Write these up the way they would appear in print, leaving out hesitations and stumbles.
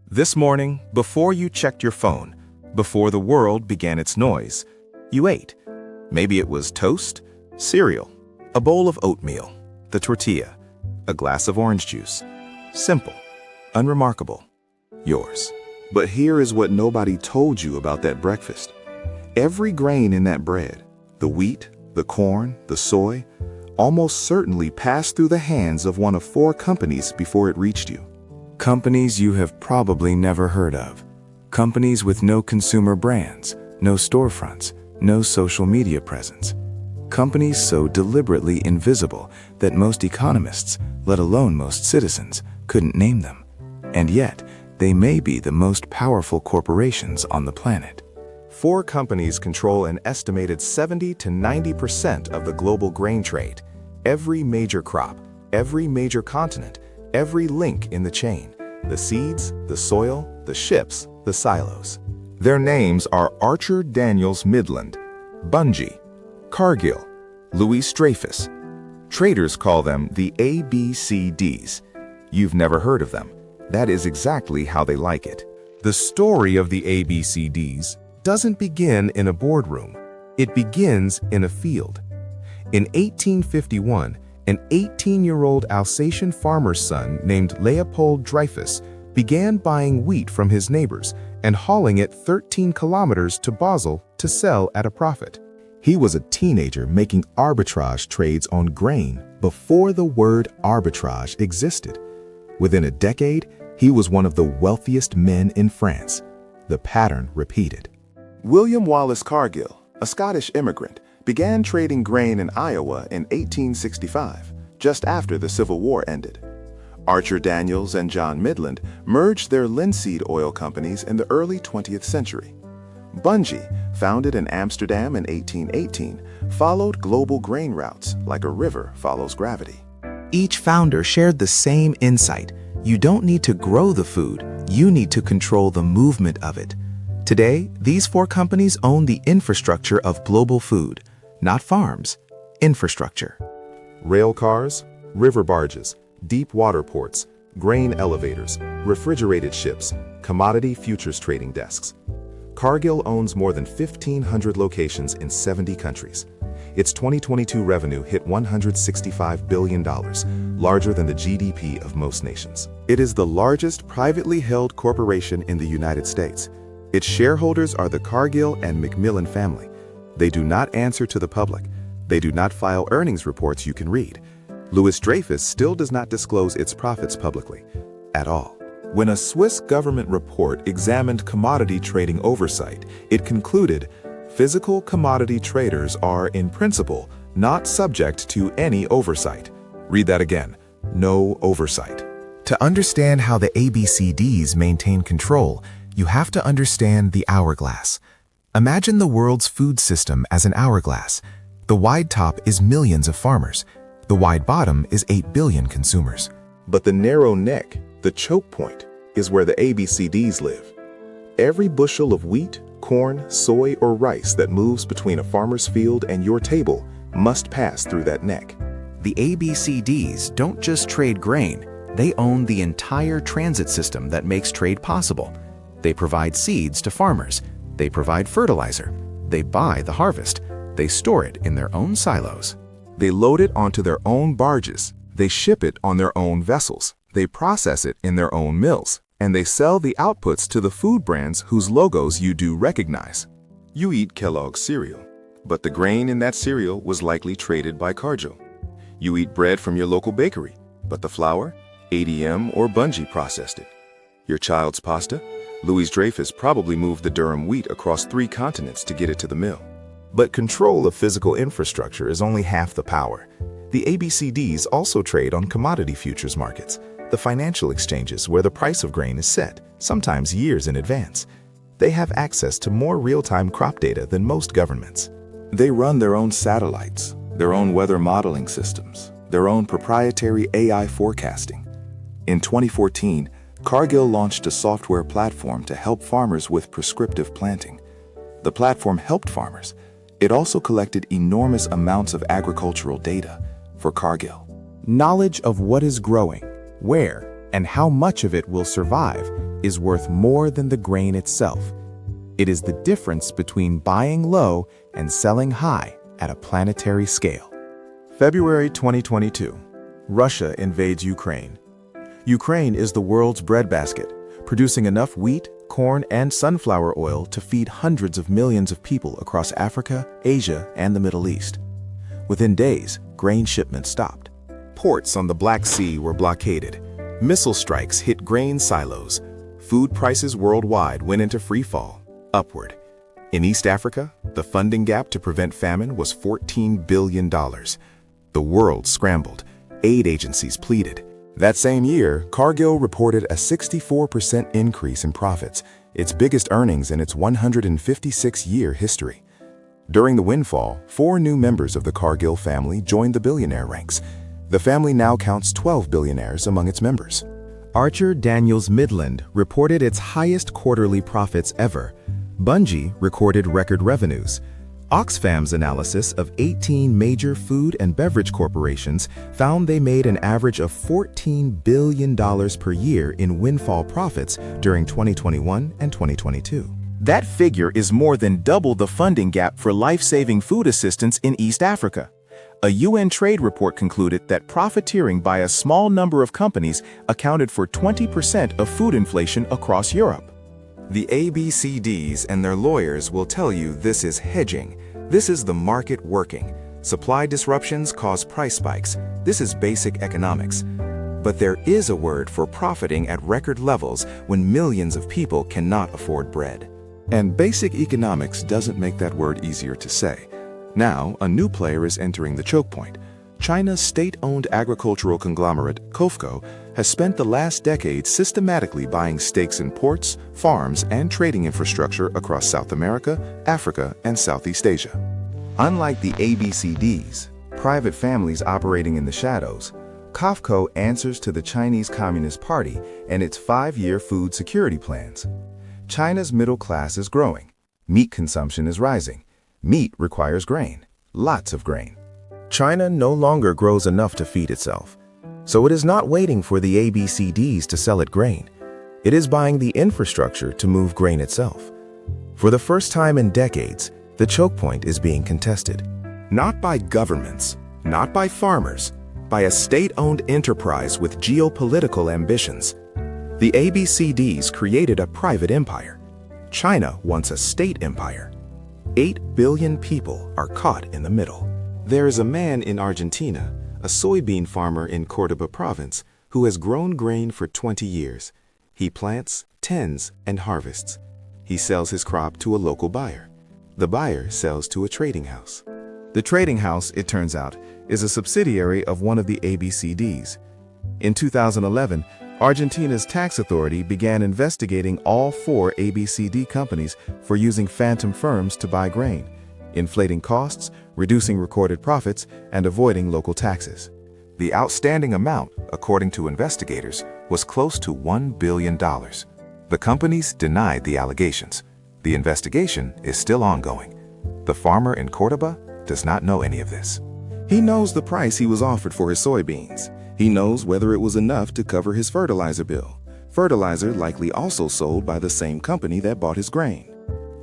This morning, before you checked your phone, before the world began its noise, you ate. Maybe it was toast, cereal, a bowl of oatmeal, the tortilla, a glass of orange juice. Simple, unremarkable, yours. But here is what nobody told you about that breakfast. Every grain in that bread, the wheat, the corn, the soy, almost certainly passed through the hands of one of 4 companies before it reached you. Companies you have probably never heard of. Companies with no consumer brands, no storefronts, no social media presence. Companies so deliberately invisible that most economists, let alone most citizens, couldn't name them. And yet, they may be the most powerful corporations on the planet. 4 companies control an estimated 70 to 90% of the global grain trade. Every major crop, every major continent, every link in the chain. The seeds, the soil, the ships, the silos. Their names are Archer-Daniels-Midland, Bunge, Cargill, Dreyfus. Traders call them the ABCDs. You've never heard of them. That is exactly how they like it. The story of the ABCDs doesn't begin in a boardroom. It begins in a field. In 1851, an 18-year-old Alsatian farmer's son named Leopold Dreyfus began buying wheat from his neighbors and hauling it 13 kilometers to Basel to sell at a profit. He was a teenager making arbitrage trades on grain before the word arbitrage existed. Within a decade, he was one of the wealthiest men in France. The pattern repeated. William Wallace Cargill, a Scottish immigrant, began trading grain in Iowa in 1865, just after the Civil War ended. Archer-Daniels and John Midland merged their linseed oil companies in the early 20th century. Bunge, founded in Amsterdam in 1818, followed global grain routes like a river follows gravity. Each founder shared the same insight. You don't need to grow the food, you need to control the movement of it. Today, these 4 companies own the infrastructure of global food, not farms, infrastructure. Rail cars, river barges, deep water ports, grain elevators, refrigerated ships, commodity futures trading desks. Cargill owns more than 1,500 locations in 70 countries. Its 2022 revenue hit $165 billion, larger than the GDP of most nations. It is the largest privately held corporation in the United States. Its shareholders are the Cargill and Macmillan family. They do not answer to the public. They do not file earnings reports you can read. Dreyfus still does not disclose its profits publicly, at all. When a Swiss government report examined commodity trading oversight, it concluded, physical commodity traders are, in principle, not subject to any oversight. Read that again, no oversight. To understand how the ABCDs maintain control, you have to understand the hourglass. Imagine the world's food system as an hourglass. The wide top is millions of farmers. The wide bottom is 8 billion consumers. But the narrow neck, the choke point, is where the ABCDs live. Every bushel of wheat, corn, soy, or rice that moves between a farmer's field and your table must pass through that neck. The ABCDs don't just trade grain, they own the entire transit system that makes trade possible. They provide seeds to farmers. They provide fertilizer. They buy the harvest. They store it in their own silos. They load it onto their own barges. They ship it on their own vessels. They process it in their own mills. And they sell the outputs to the food brands whose logos you do recognize. You eat Kellogg's cereal, but the grain in that cereal was likely traded by Cargill. You eat bread from your local bakery, but the flour, ADM or Bunge processed it. Your child's pasta? Dreyfus probably moved the Durham wheat across 3 continents to get it to the mill. But control of physical infrastructure is only half the power. The ABCDs also trade on commodity futures markets, the financial exchanges where the price of grain is set, sometimes years in advance. They have access to more real-time crop data than most governments. They run their own satellites, their own weather modeling systems, their own proprietary AI forecasting. In 2014, Cargill launched a software platform to help farmers with prescriptive planting. The platform helped farmers. It also collected enormous amounts of agricultural data for Cargill. Knowledge of what is growing, where, and how much of it will survive is worth more than the grain itself. It is the difference between buying low and selling high at a planetary scale. February 2022. Russia invades Ukraine. Ukraine is the world's breadbasket, producing enough wheat, corn, and sunflower oil to feed hundreds of millions of people across Africa, Asia, and the Middle East. Within days, grain shipments stopped. Ports on the Black Sea were blockaded. Missile strikes hit grain silos. Food prices worldwide went into freefall, upward. In East Africa, the funding gap to prevent famine was $14 billion. The world scrambled. Aid agencies pleaded. That same year, Cargill reported a 64% increase in profits, its biggest earnings in its 156-year history. During the windfall, 4 new members of the Cargill family joined the billionaire ranks. The family now counts 12 billionaires among its members. Archer-Daniels-Midland reported its highest quarterly profits ever. Bunge recorded record revenues. Oxfam's analysis of 18 major food and beverage corporations found they made an average of $14 billion per year in windfall profits during 2021 and 2022. That figure is more than double the funding gap for life-saving food assistance in East Africa. A UN trade report concluded that profiteering by a small number of companies accounted for 20% of food inflation across Europe. The ABCDs and their lawyers will tell you this is hedging. This is the market working. Supply disruptions cause price spikes. This is basic economics. But there is a word for profiting at record levels when millions of people cannot afford bread. And basic economics doesn't make that word easier to say. Now, a new player is entering the choke point. China's state-owned agricultural conglomerate, COFCO, has spent the last decade systematically buying stakes in ports, farms, and trading infrastructure across South America, Africa, and Southeast Asia. Unlike the ABCDs, private families operating in the shadows, COFCO answers to the Chinese Communist Party and its 5-year food security plans. China's middle class is growing. Meat consumption is rising. Meat requires grain, lots of grain. China no longer grows enough to feed itself, so it is not waiting for the ABCDs to sell it grain. It is buying the infrastructure to move grain itself. For the first time in decades, the choke point is being contested. Not by governments, not by farmers, by a state-owned enterprise with geopolitical ambitions. The ABCDs created a private empire. China wants a state empire. 8 billion people are caught in the middle. There is a man in Argentina, a soybean farmer in Córdoba province, who has grown grain for 20 years. He plants, tends, and harvests. He sells his crop to a local buyer. The buyer sells to a trading house. The trading house, it turns out, is a subsidiary of one of the ABCDs. In 2011, Argentina's tax authority began investigating all 4 ABCD companies for using phantom firms to buy grain, inflating costs, reducing recorded profits, and avoiding local taxes. The outstanding amount, according to investigators, was close to $1 billion. The companies denied the allegations. The investigation is still ongoing. The farmer in Córdoba does not know any of this. He knows the price he was offered for his soybeans. He knows whether it was enough to cover his fertilizer bill. Fertilizer likely also sold by the same company that bought his grain.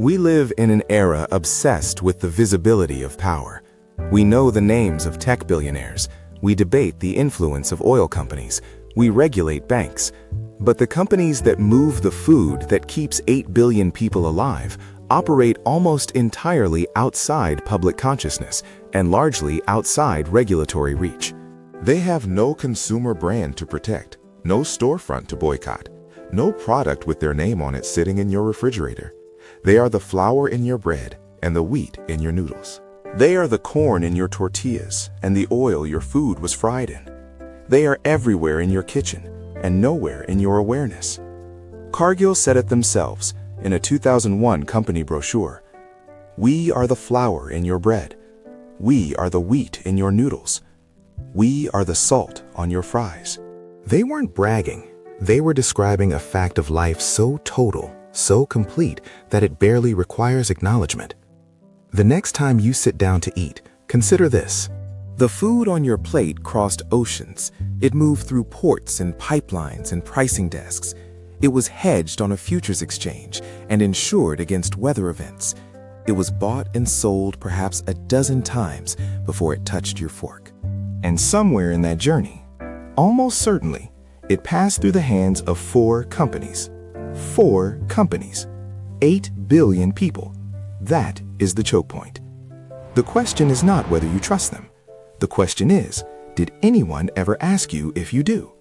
We live in an era obsessed with the visibility of power. We know the names of tech billionaires. We debate the influence of oil companies. We regulate banks. But the companies that move the food that keeps 8 billion people alive operate almost entirely outside public consciousness and largely outside regulatory reach. They have no consumer brand to protect, no storefront to boycott, no product with their name on it sitting in your refrigerator. They are the flour in your bread and the wheat in your noodles. They are the corn in your tortillas and the oil your food was fried in. They are everywhere in your kitchen and nowhere in your awareness. Cargill said it themselves in a 2001 company brochure. We are the flour in your bread. We are the wheat in your noodles. We are the salt on your fries. They weren't bragging. They were describing a fact of life so total, so complete, that it barely requires acknowledgement. The next time you sit down to eat, consider this. The food on your plate crossed oceans. It moved through ports and pipelines and pricing desks. It was hedged on a futures exchange and insured against weather events. It was bought and sold perhaps a dozen times before it touched your fork. And somewhere in that journey, almost certainly, it passed through the hands of 4 companies. 4 companies. 8 billion people. That is the choke point. The question is not whether you trust them. The question is, did anyone ever ask you if you do?